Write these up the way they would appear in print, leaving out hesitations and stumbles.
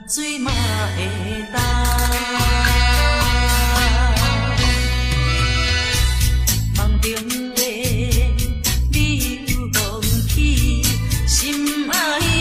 水嘛会干。梦中的你有风起，心爱的。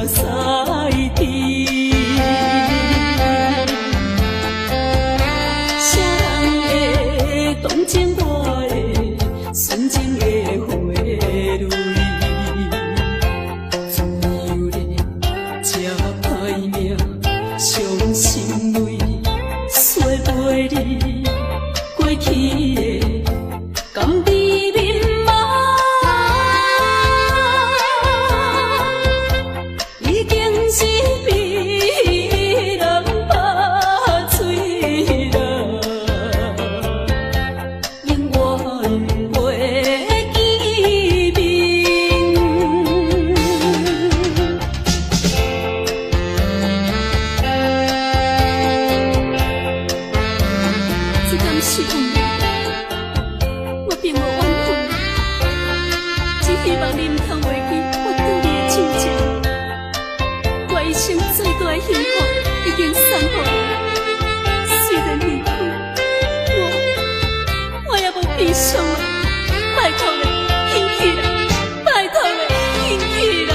在地。希望你唔通忘记我对你的真情。我一生最大的幸福已经送予你，虽然离开，我也无悲伤啊！拜托你，返去啦！拜托你，返去啦！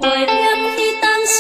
怀念起当时。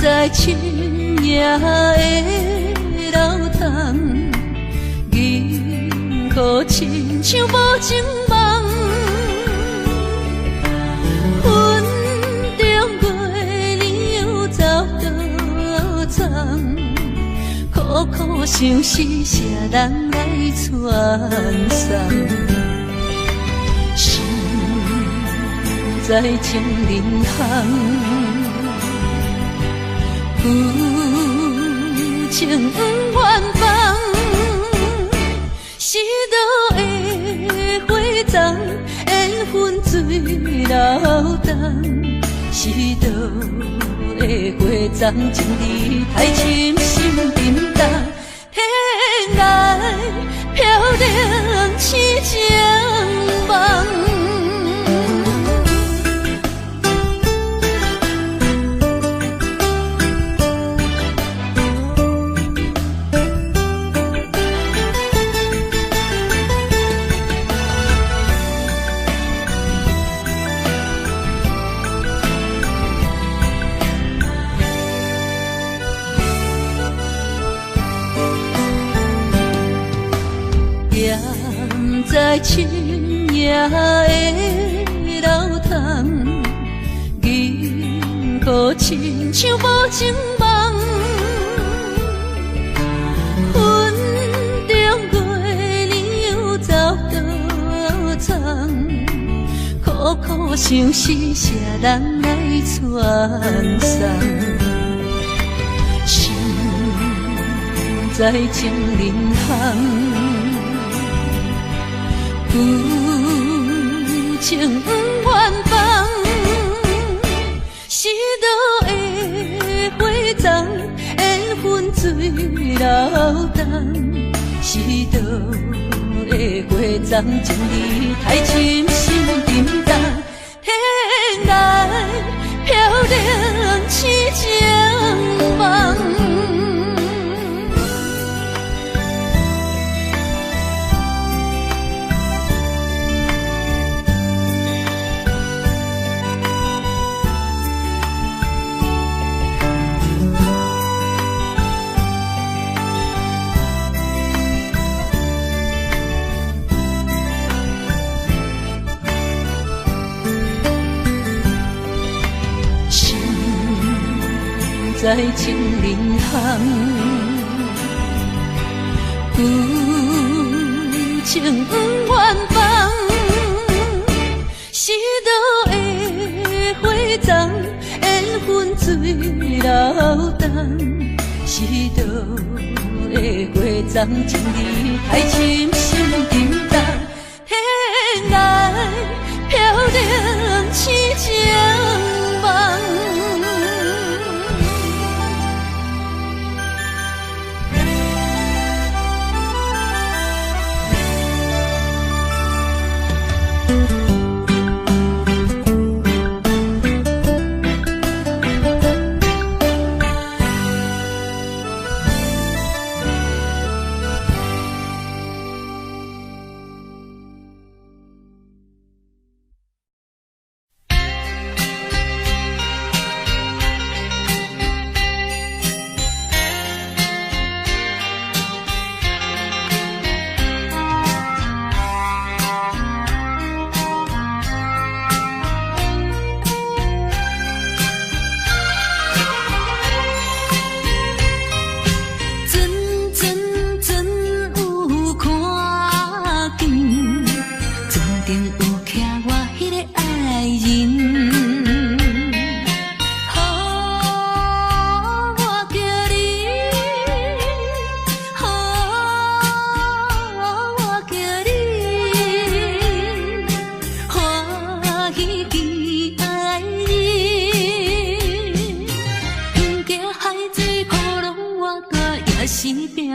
在深夜的楼堂，银箍亲像无情梦，云中月亮又走倒藏，苦苦相思谁人来传送？心在情人行。有情不愿放，是倒的花丛，缘分水流动，是倒的花丛，情义太深，心沉重，天涯飘零痴情梦。在深夜的楼堂，银箍亲像无情梦，云中月亮又走倒藏，苦苦相思谁人来传送？心在情人行。有情不愿放，是倒的花丛，缘分水流动，是倒的花丛，情义太深，心沉重，天涯飘零痴情梦。在情人行，有情不愿放，是倒的花丛，缘分水流动，是倒的花丛，情义太深，心沉重，天涯飘零痴情梦。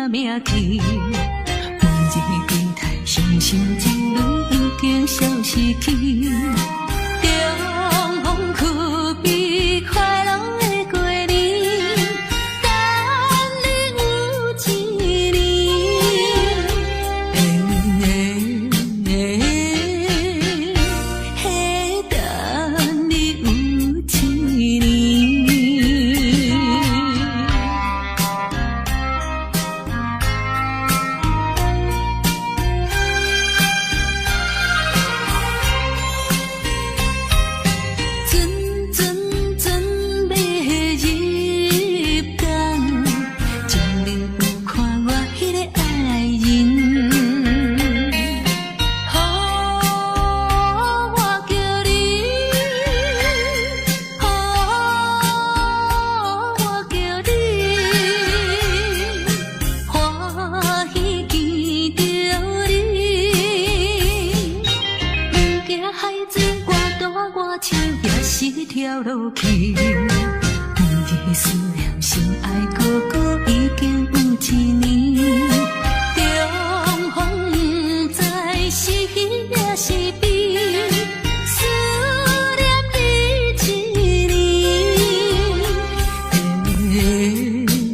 命去，半日电台伤心情侣已经消失去。重逢可比快乐的过年，心爱哥哥已经有一年，重逢不知是喜也是悲，思念你一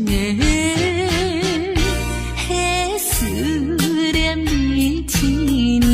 年，思念你一年。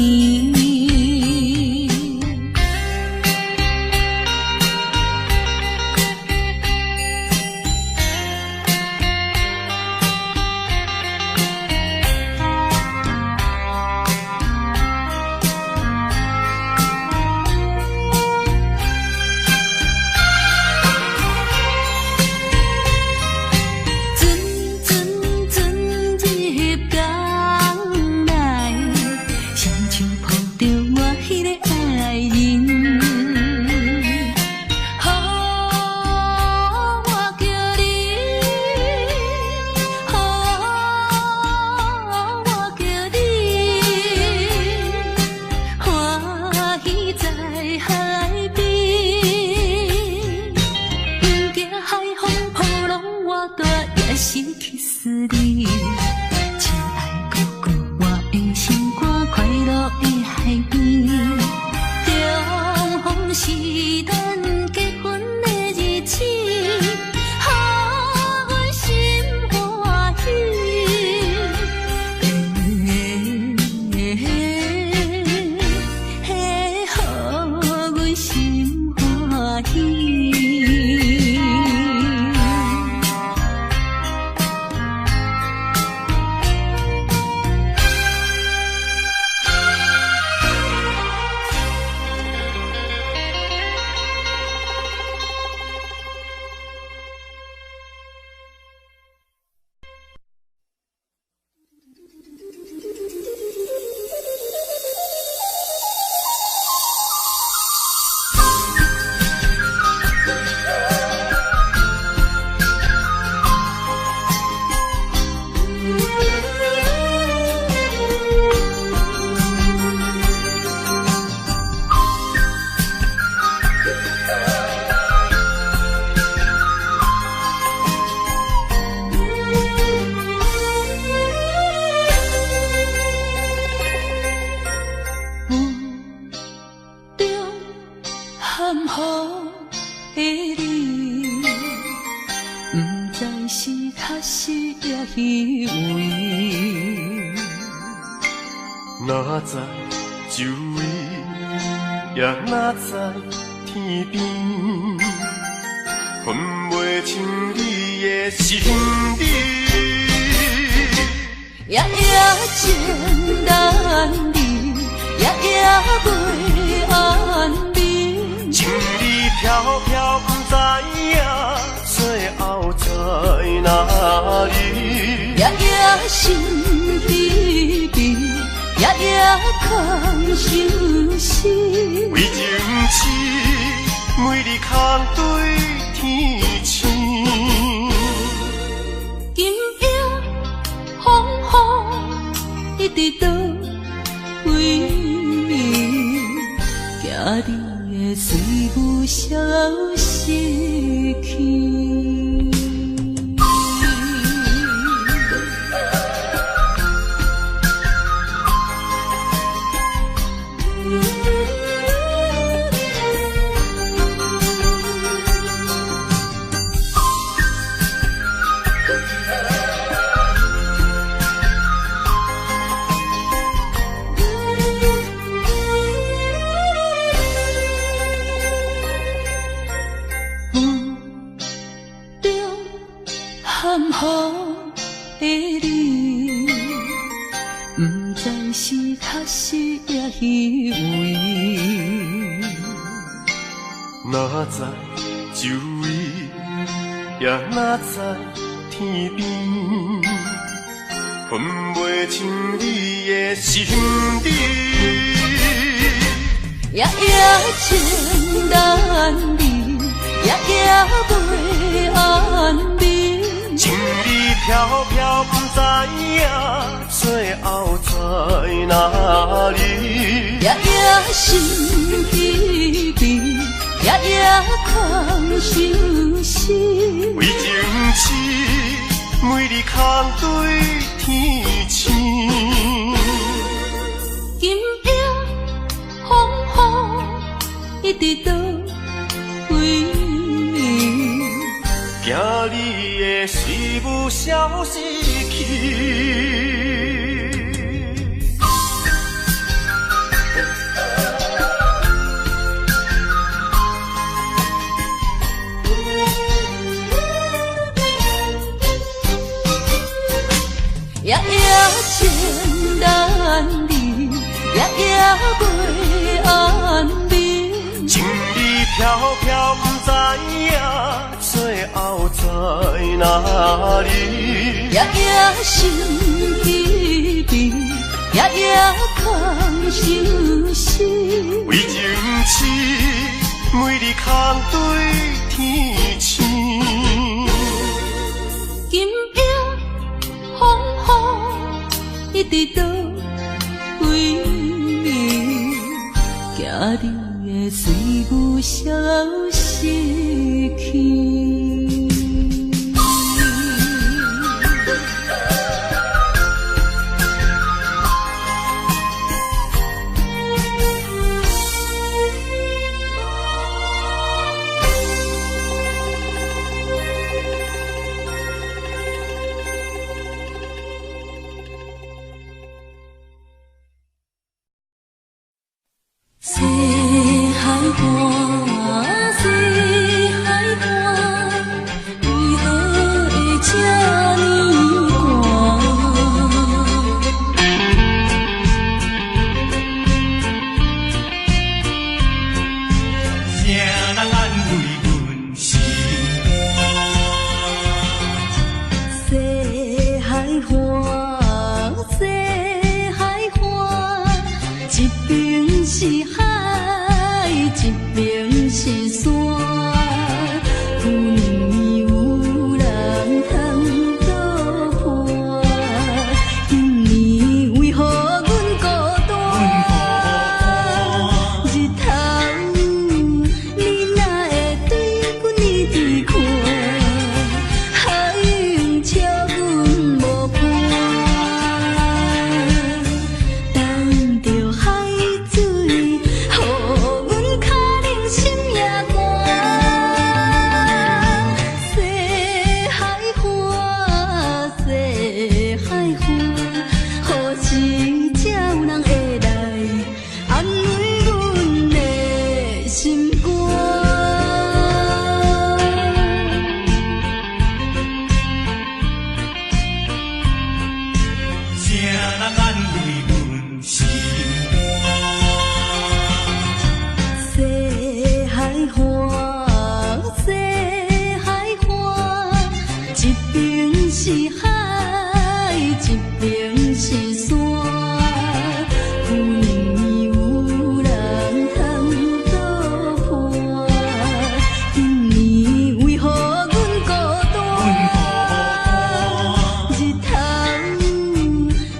失去思你，亲爱哥哥，我的心肝快乐的海边，重逢是咱结婚的日子，予阮心欢喜，予阮心欢喜。含糊的你，不知是确实也虚伪。哪知周围，也哪知天边，分袂清你的心理。夜夜情难离，夜夜袂安眠。情意飘飘，不知影最后在哪里。夜夜心悲悲，夜夜空相思。为情痴，每日空对天星。今夜风雨你伫倒位？行你的随无消息去。含糊的你，不知是确实也虚伪。哪知周围，也哪知天边，分袂清你的心理。夜夜情难离，夜夜袂安眠。情意飘飘，不知影最后在哪里。夜夜心悲悲，夜夜夜空相思。为情痴，每日空对天星。今夜风雨一直倒位，惊你的随无消失去。夜夜情难离，夜夜袂安眠。情意飘飘，不知影最后在哪里。夜夜心稀微，夜夜空相思。为情痴，每日空对天星。今夜风雨一直倒位，惊你的随有消失去。西海岸，西海岸，为何会这呢寒？谁人安慰阮心肝？西海岸，西海岸，一边是海，一边是山。有年有人通作伴，今年为何阮孤单？日头你哪会对阮一直看？海涌笑阮无伴，等着海水，予阮脚冷心也寒。西海岸，西海岸，何时才有人会来安慰阮的心肝？谁人安慰阮心肝？西海岸，西海岸，一边是海，一边是山。有年有人通作伴，今年为何阮孤单？日头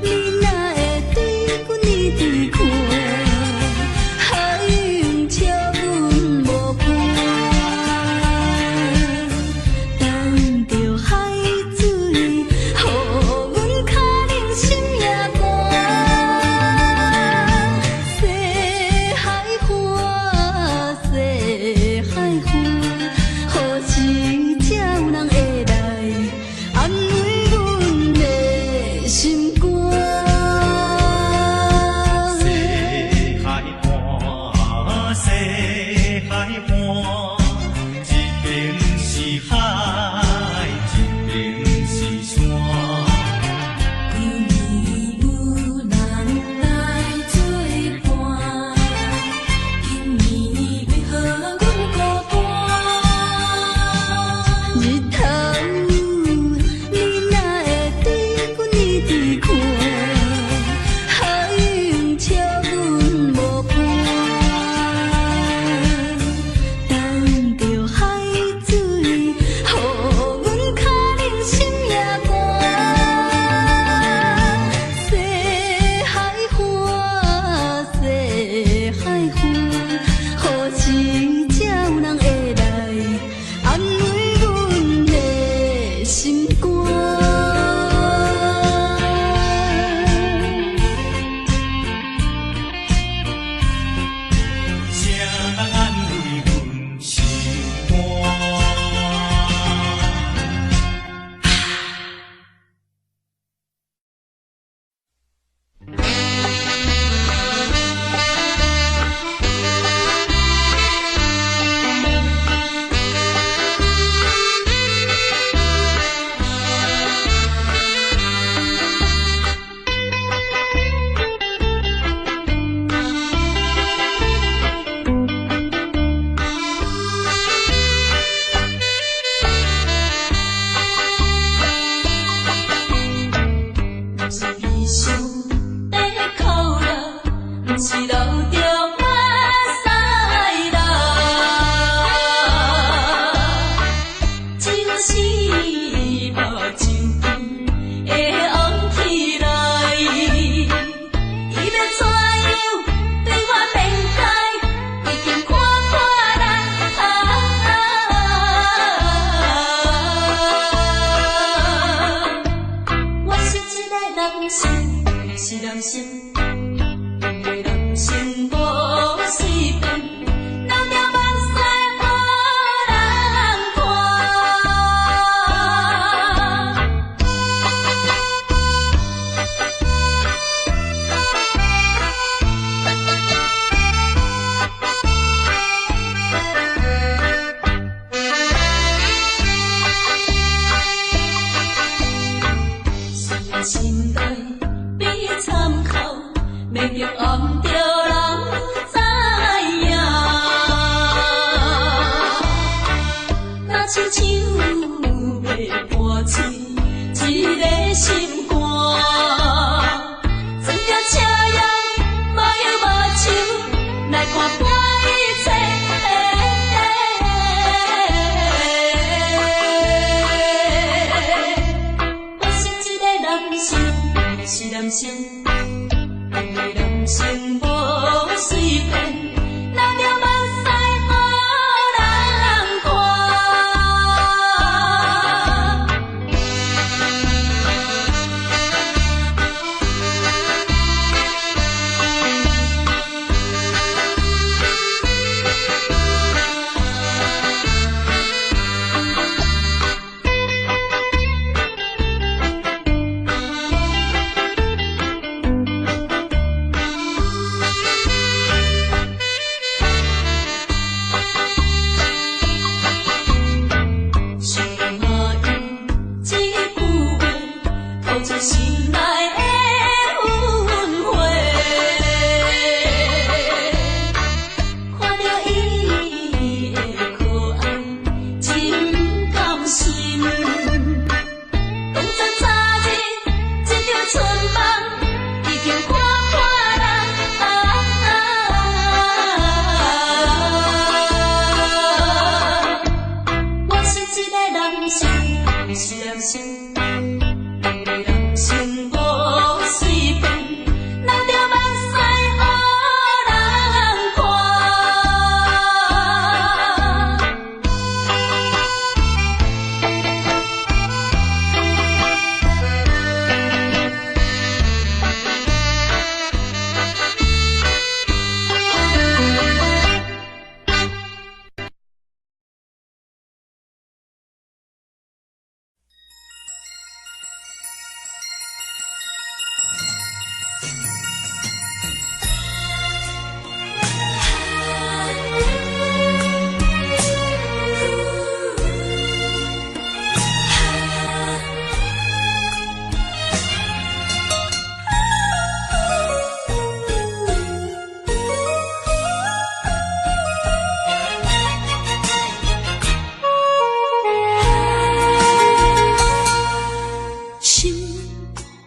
你哪会对阮一直看？海涌笑阮无伴，等着海水，予阮脚冷心也寒。生是人生，因为人生无随便，留着目屎予人看。心内比参考，袂着暗着人知影。若像树要破碎，一个心肝，装着车样目睭目睭来看破一切。是人生，因为人生无随便，留着目屎予人看。心内的阮花，看着伊的可爱，真甘心。当作早日一场春梦，已经看破人。我是一个人生，是人生。心无随便，留着目屎予人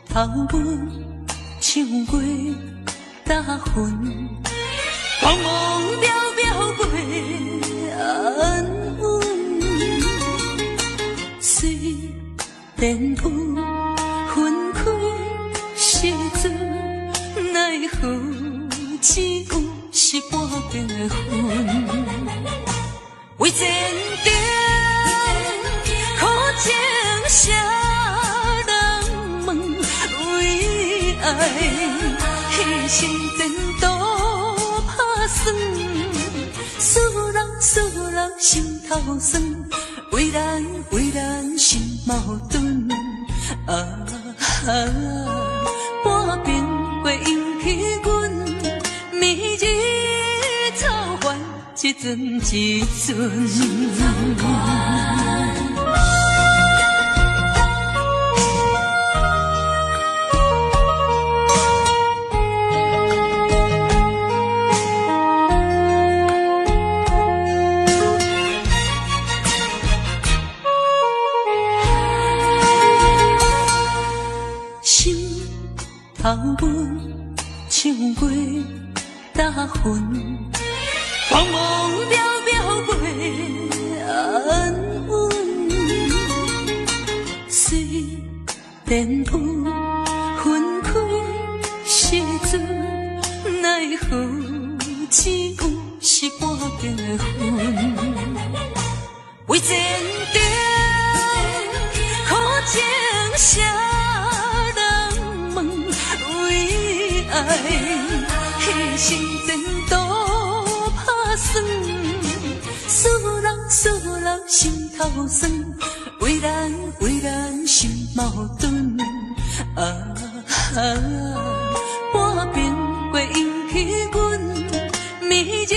头尾唱过大云，茫茫渺渺过安稳。随电波分开时阵，奈何只有是半边的云。为前程苦情谁人问？为爱牺牲前途打算，使人心头酸，为咱心矛盾。半边会引起阮迷日草原一阵一阵。头尾唱过大云，茫茫渺渺过安稳。随电波分开时阵，奈何只有是半边的云。为前程苦情谁人问？心前度打算，使人心头酸，为咱心矛盾。半边过引起阮迷日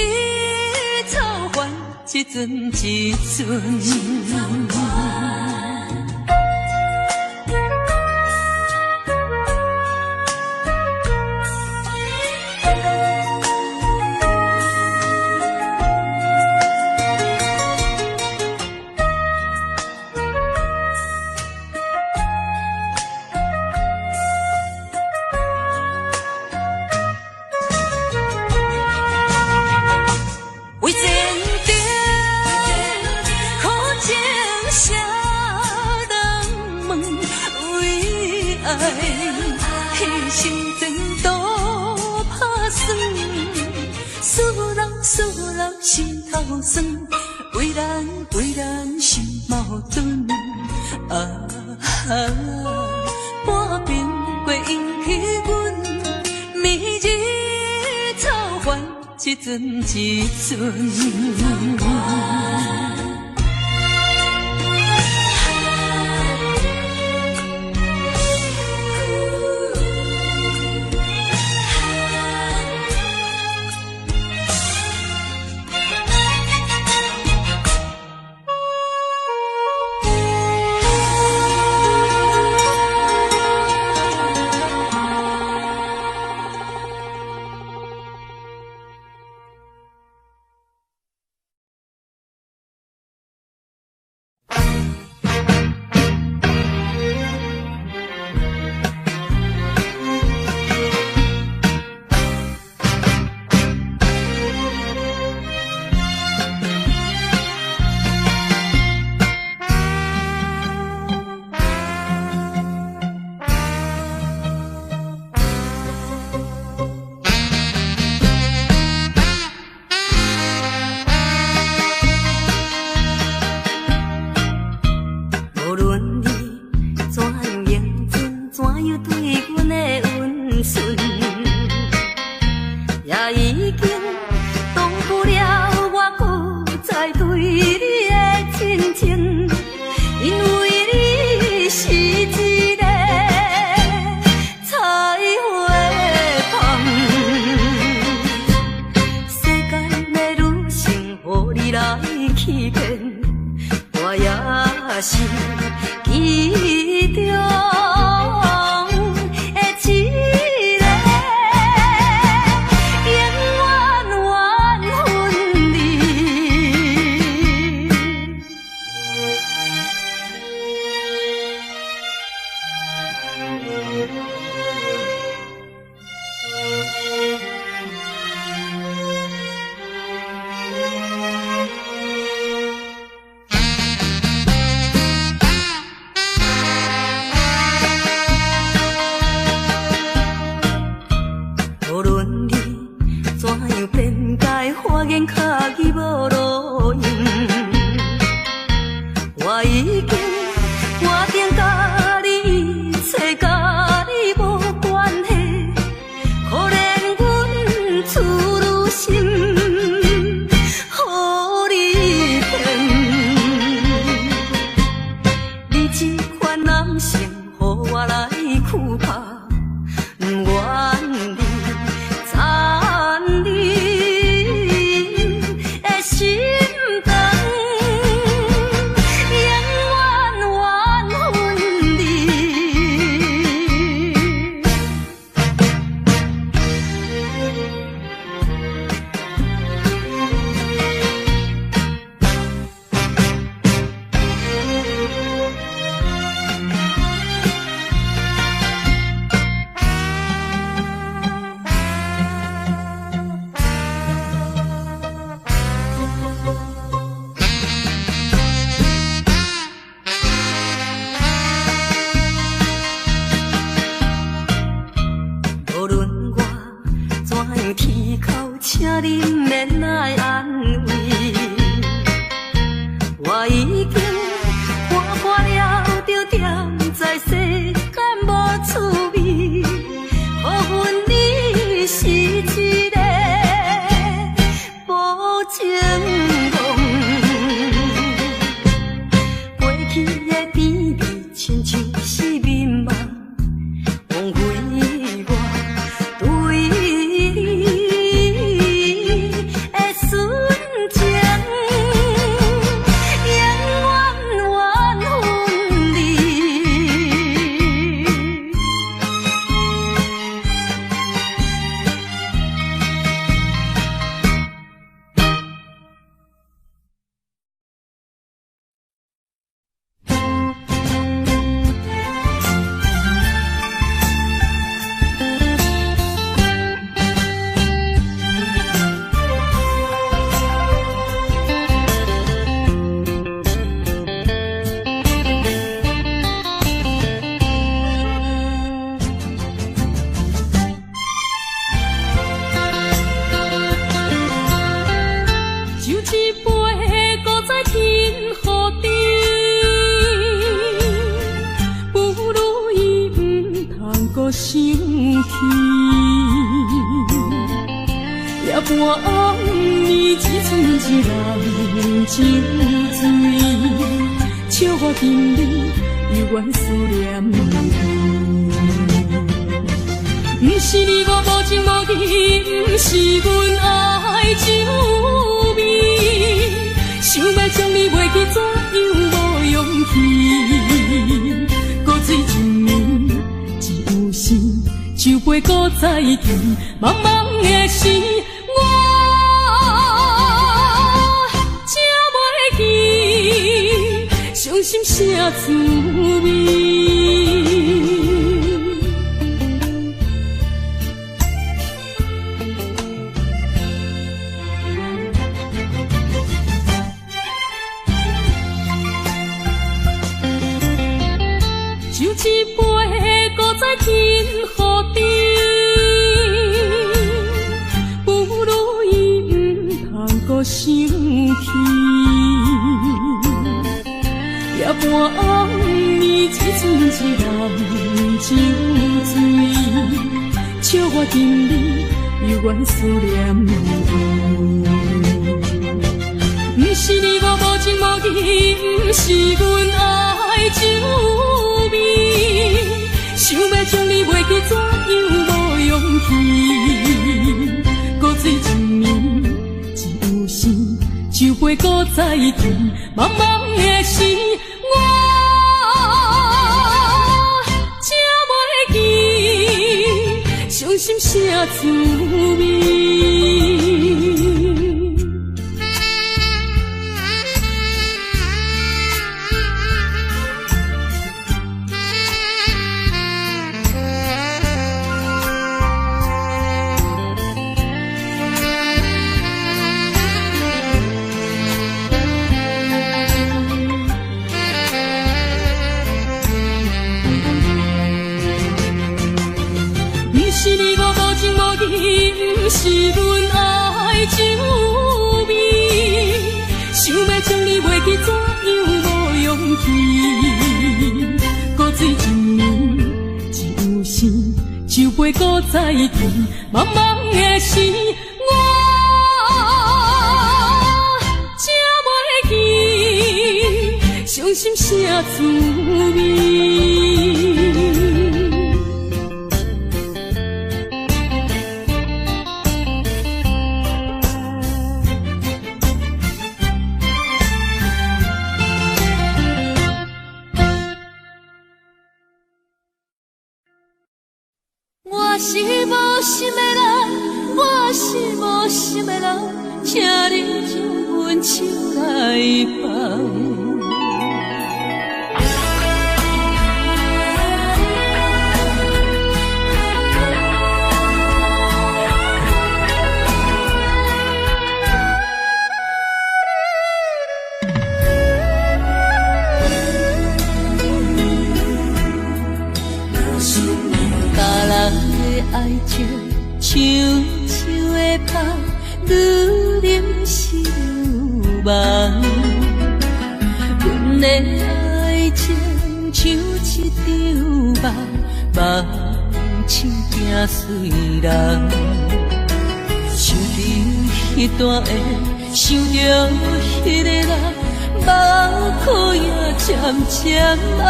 草烦，一阵。心头酸，为咱心矛盾。半边过引起阮迷日草烦，一阵。搁想起，夜半暝只剩一人酒醉，笑我今日犹原思念你。不是你我无情无义，不是阮爱酒味，想要将你袂记，怎样无勇气？搁水一年，只有时酒杯搁再见，茫茫的时，我才袂记，伤心啥滋味？一杯搁再敬予你，不如伊毋通搁想起。夜半暝只剩一人酒醉，笑我今日犹原思念你。不是你我无情无义，不是阮爱酒味，想要将你袂记，怎样无勇气？搁水一年，只有时酒杯搁再见，茫茫的时，我才袂记，伤心啥滋味？不是阮爱酒味，想要将你袂记，怎样无勇气？搁水一年，只有时酒杯搁再见，茫茫的时，我才袂记，伤心啥滋味？我是无心的人，我是无心的人，请你将阮手来放。爱情像树的香，愈啉是愈梦。阮的爱情像一场梦，梦醒惊碎人。想着迄段的，想着迄个人，目眶也渐渐红。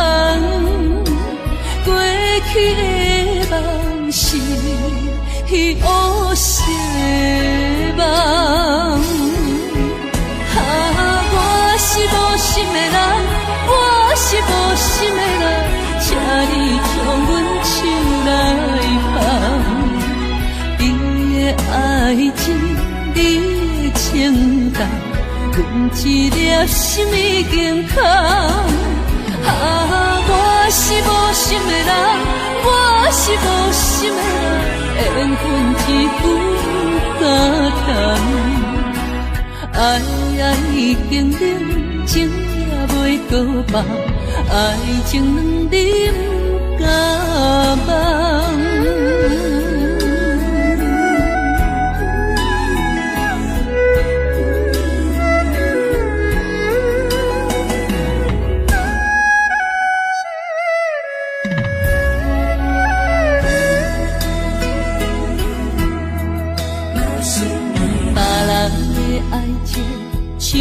过去的梦是乌色的梦，我是无心的人，我是无心的人，请你将阮手来放。你的爱情，你的情感，阮一粒心已经空。我是无心的人，我是无心的人，缘分一分敢谈。爱已经冷，情也袂搁放，爱情两忍甲梦。情，像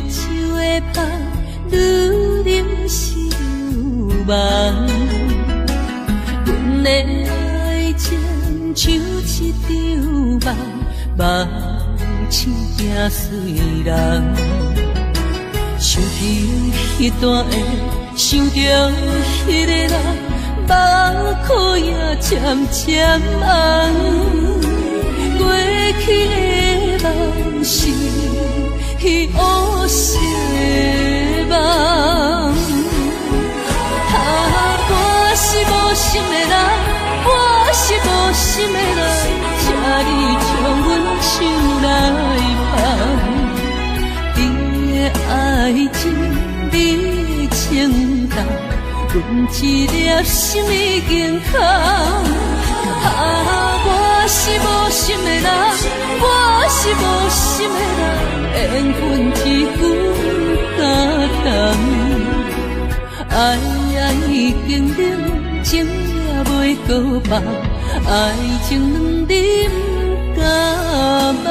树的香，愈淋是愈梦。阮的爱情像一场梦，梦醒惊碎人。想起迄段的，想着迄个人，目眶也渐渐红。过去的梦是乌色的梦，我是无心的人，我是无心的人，请你将阮手来放。你的爱情，你的情重，阮一粒心已经空。我是无心的人，我是无心的人，缘分一句敢谈。爱已经冷，情也袂搁放，爱情两饮甲梦。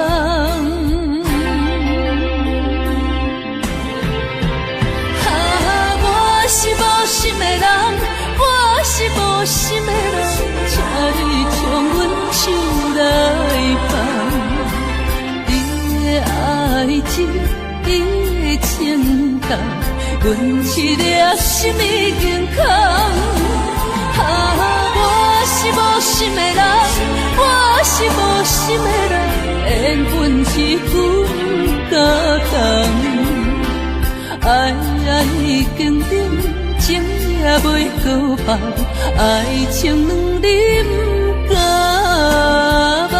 我是无心的人，我是无心的人，请你将阮手来放。你的爱情，你的情重，阮一粒心已经空。我是无心的人，我是无心的人，缘分一句甲谈。爱已经冷，情也袂搁放，爱情两饮甲梦。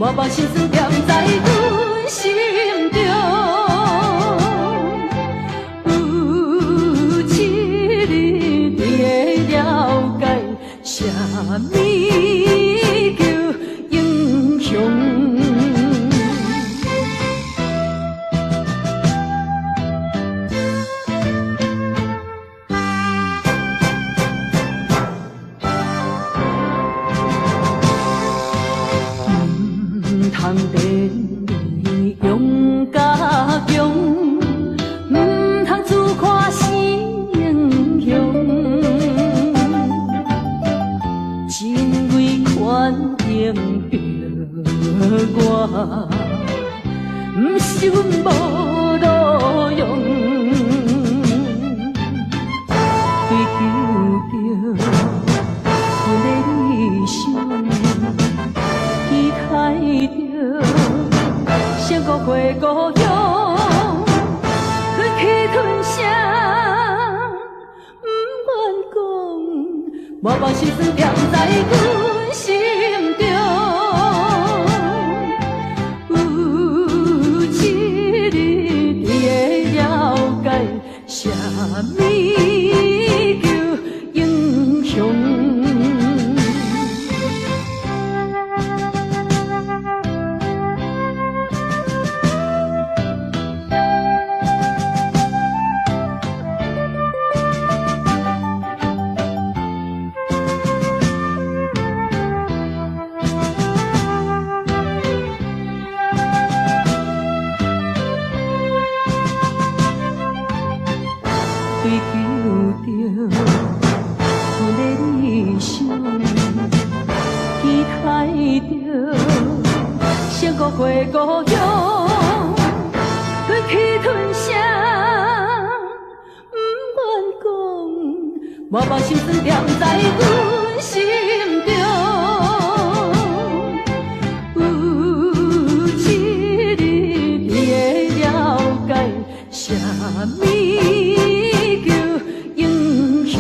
我把心思踮在阮心中，有一日你会了解，啥物叫英雄。通地勇甲强，唔通自夸是英雄。真为权赢着我，唔是阮无路用。追求着阮的理想，期待着。闪过过故乡，忍气吞声，不愿讲，我把心思踮在阮心中。有一日你会了解，啥物叫孤回故乡，对气吞声，不愿讲，默默心酸踮在阮心中。有一日你会了解，啥物叫英雄。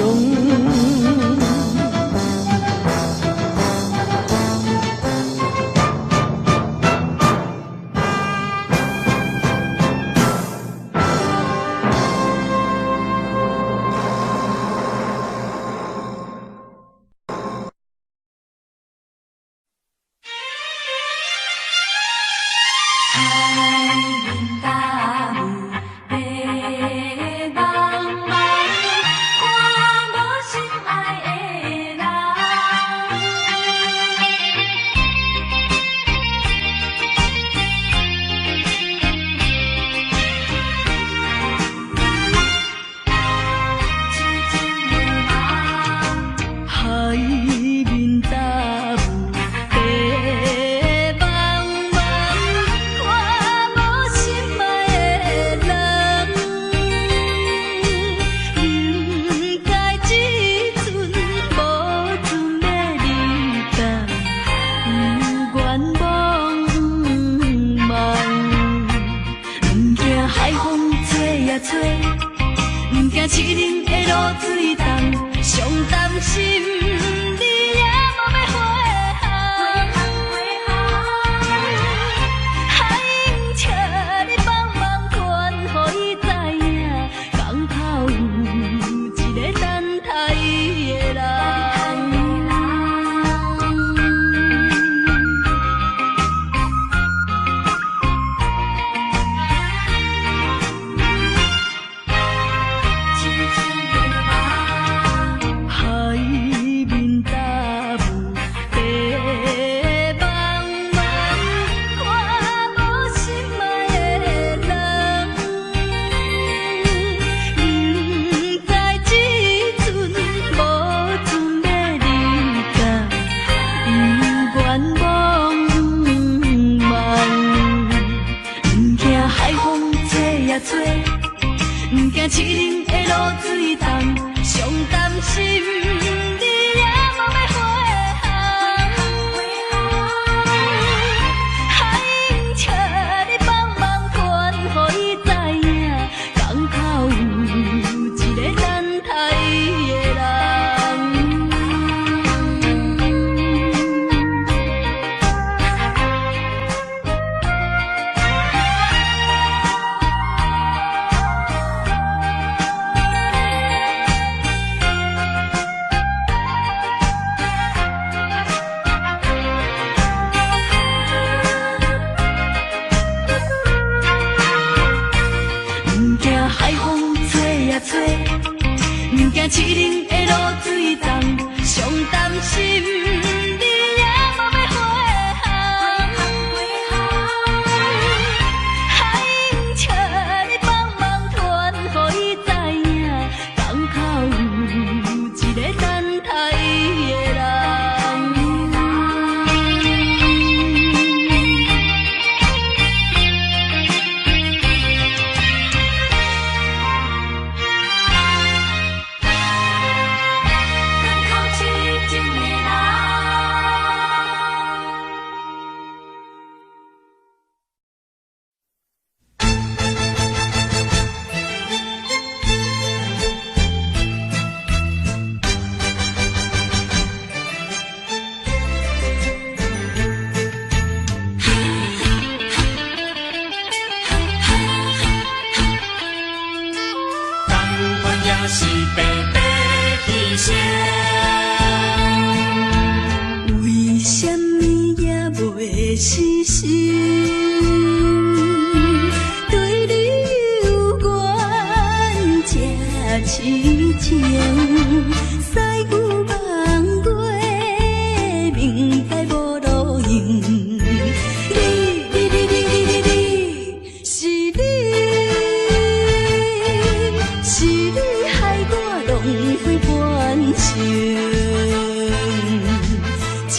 烧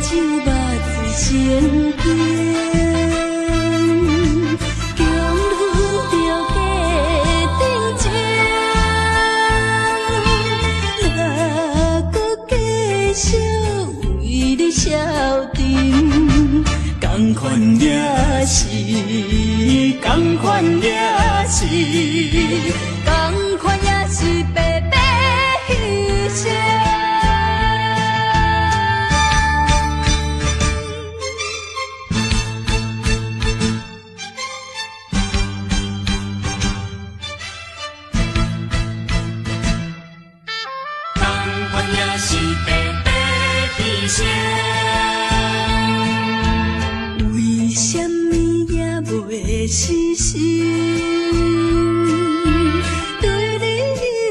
酒肉子先甜。款也是，同款也是，同款也是白白牺牲。同款也是白白牺牲。为什么也袂死心？对你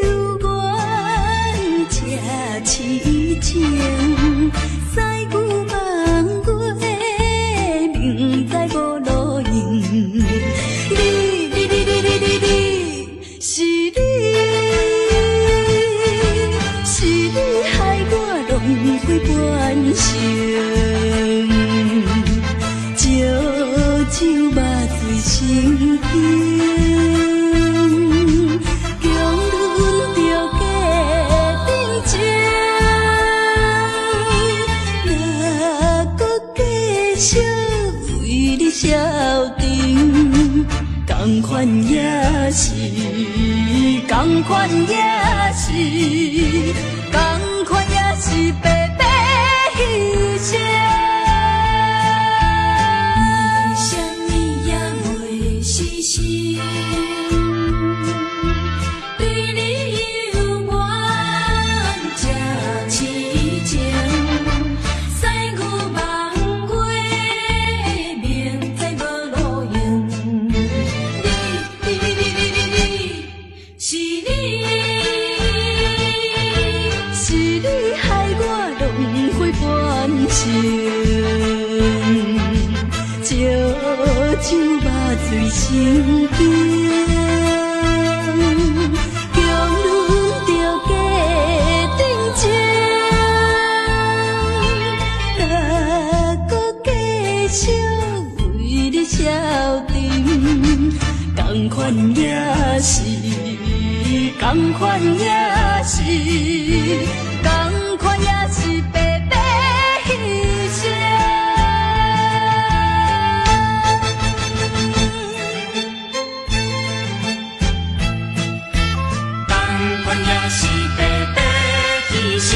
有缘这痴情，西牛望月，明知无路用。你，是你，是你害我浪费半生。烧酒肉醉心惊，强忍着假定情，若搁继续为你消沉，同款也是，同款也是，同款也是白白牺牲。对你有缘这痴情，西牛望月，明知无路用。你，是你，是你害我浪费半生，烧酒肉醉心惊。消沉，同款也是，同款也是，同款也是白白牺牲。同款也是白白牺牲。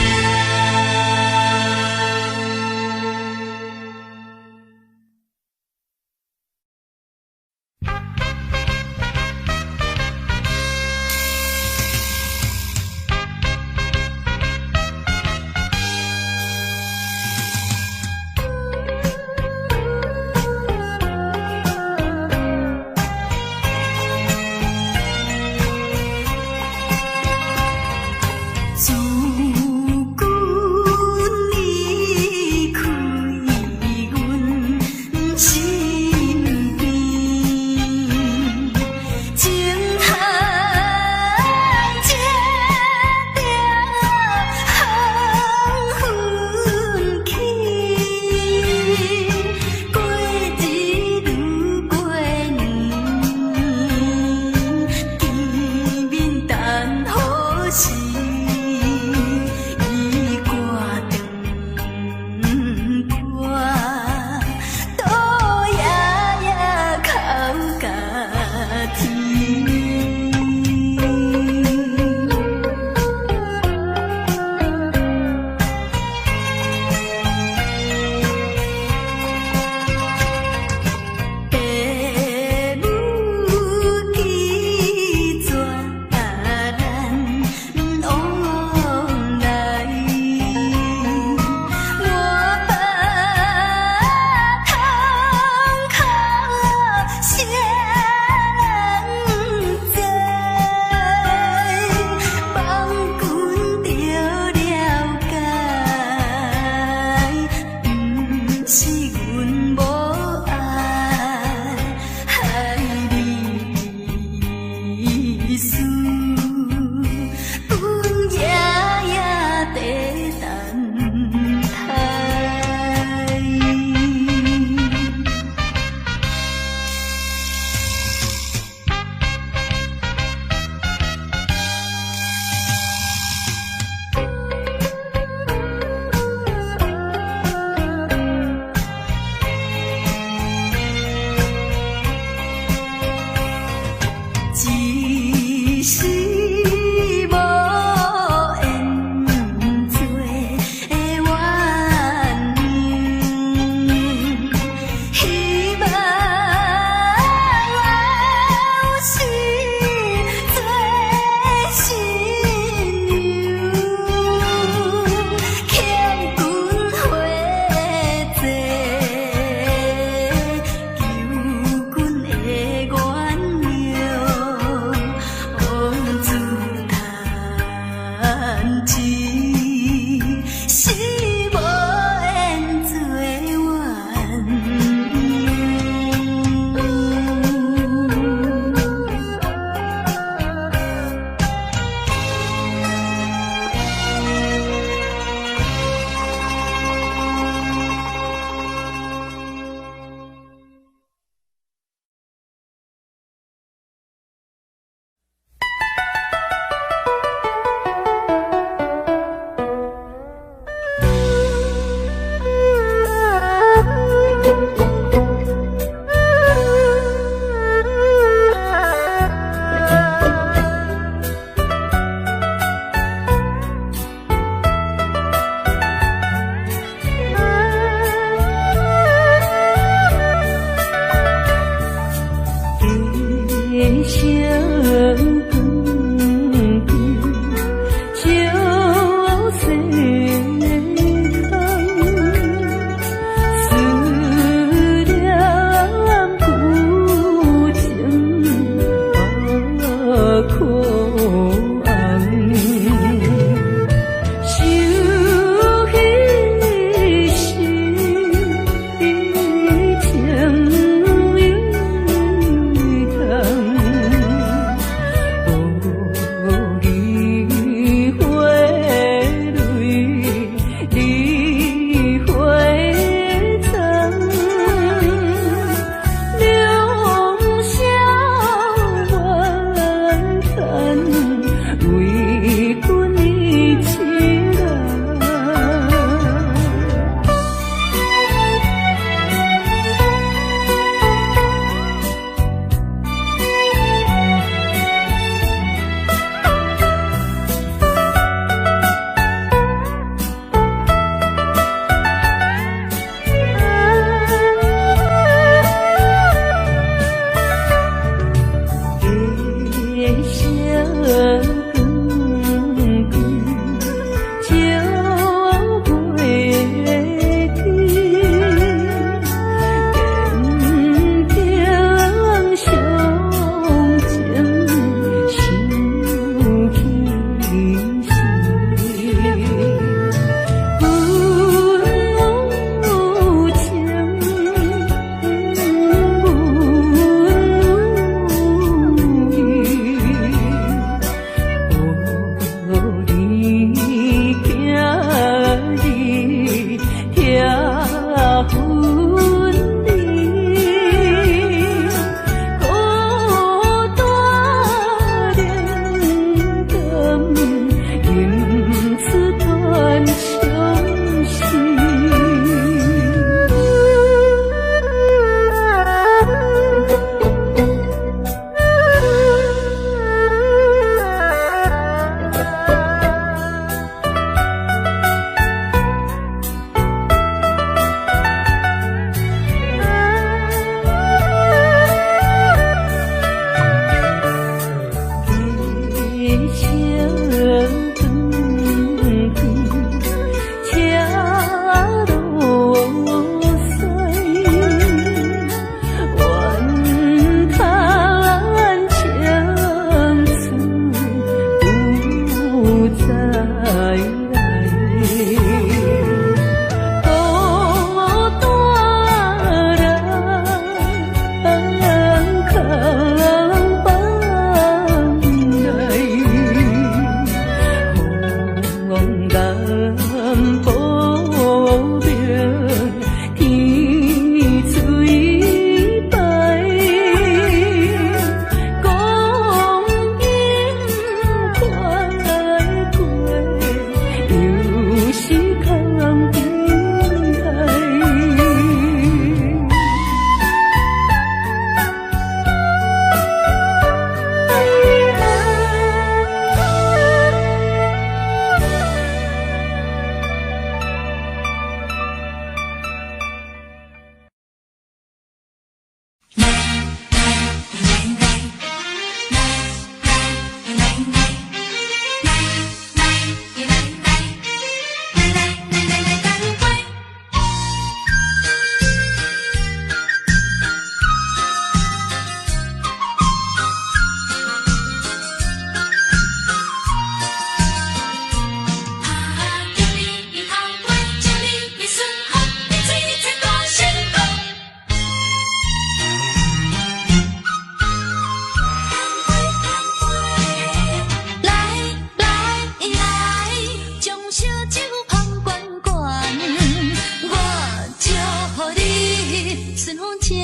照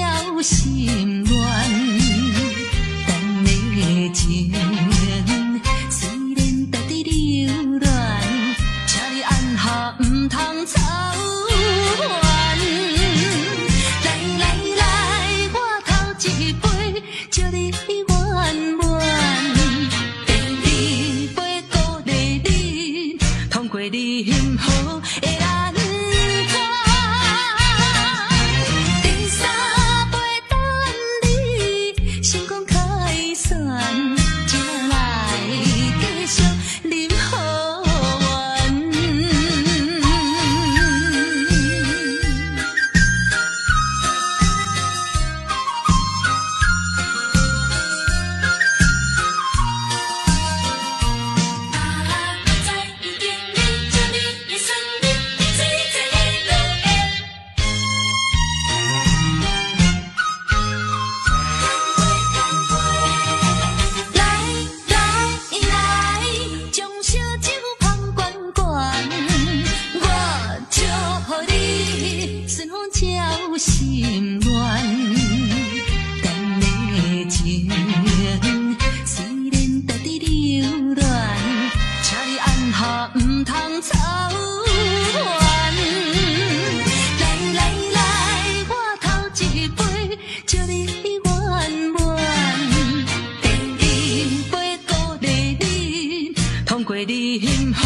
心愿。咱的情虽然值得留恋，请你按下唔通操烦。来来来，我头一杯，祝你圆满。第二杯鼓励你，通过你幸福的难关。第三杯等你成功开选，才来继续饮好运。在已经你祝你的顺利，水在泪落下。来来来，将烧酒捧悬悬，我祝福你顺风照心愿。咱的情虽然值得留恋，请你按下唔通操烦。来来来，我头一杯，祝你圆满。第二杯鼓励你，通过你幸福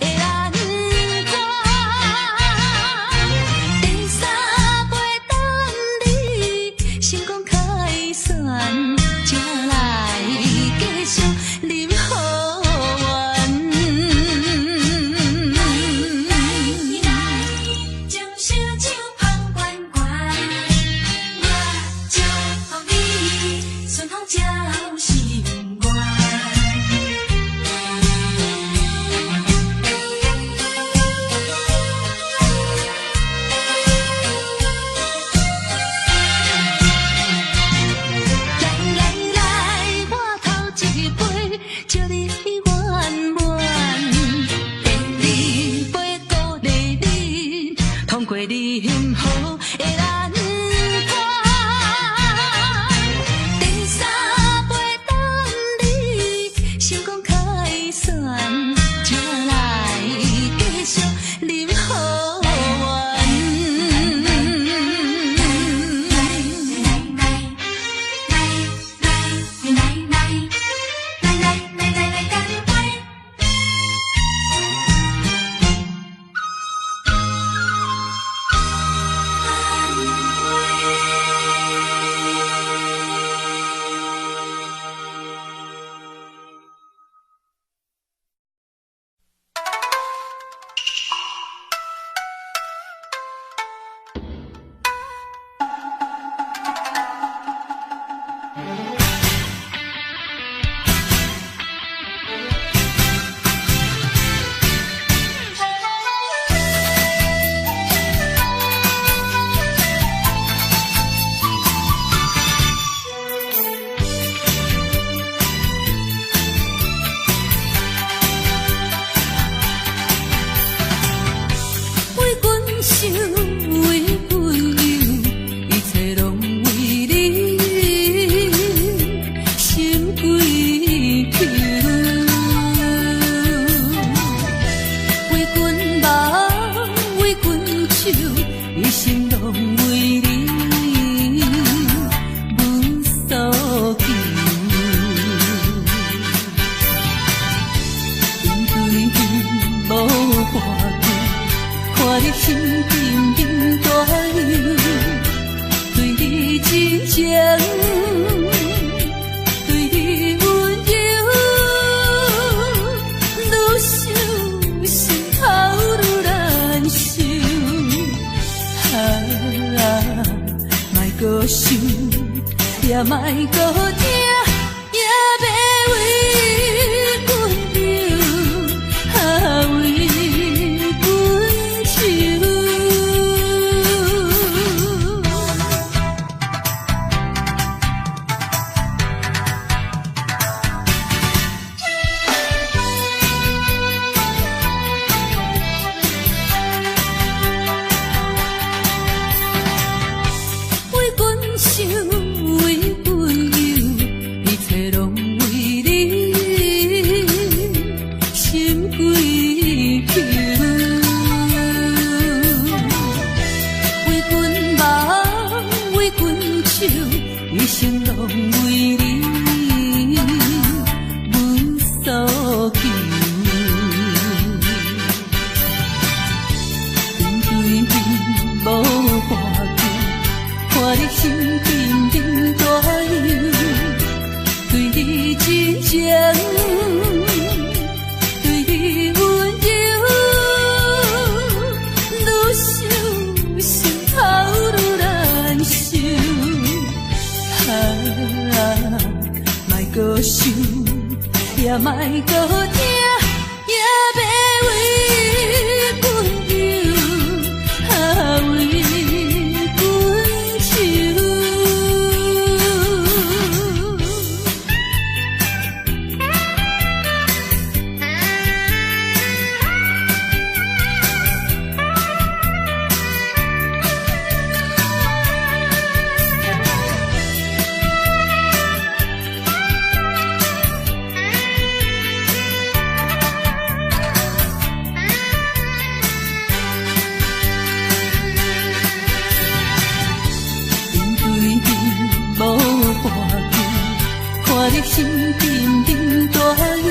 的难关。第三杯等你成功开选，才来继续饮好运。将烧酒捧悬悬，我祝福你顺风照心愿。来来来，我头一杯，祝你圆满。第二杯鼓励你，通过你幸福的难关。第三杯等你成功开选，才来继续饮好运。来干杯！也莫搁听，也要为阮流，为阮愁。为阮一生拢为你阮所求。面对面无半句，看你心沉沉大忧，对你真情，对你温柔，愈想心头愈难受。莫搁想，也莫搁听，也别为阮忧，为阮愁。看你心沉沉大忧，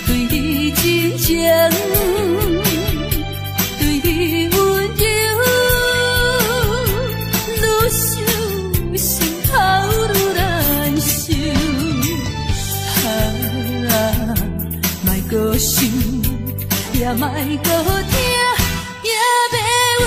对你真情，对你温柔，愈想心头愈难受。莫搁想，也莫搁听，也别为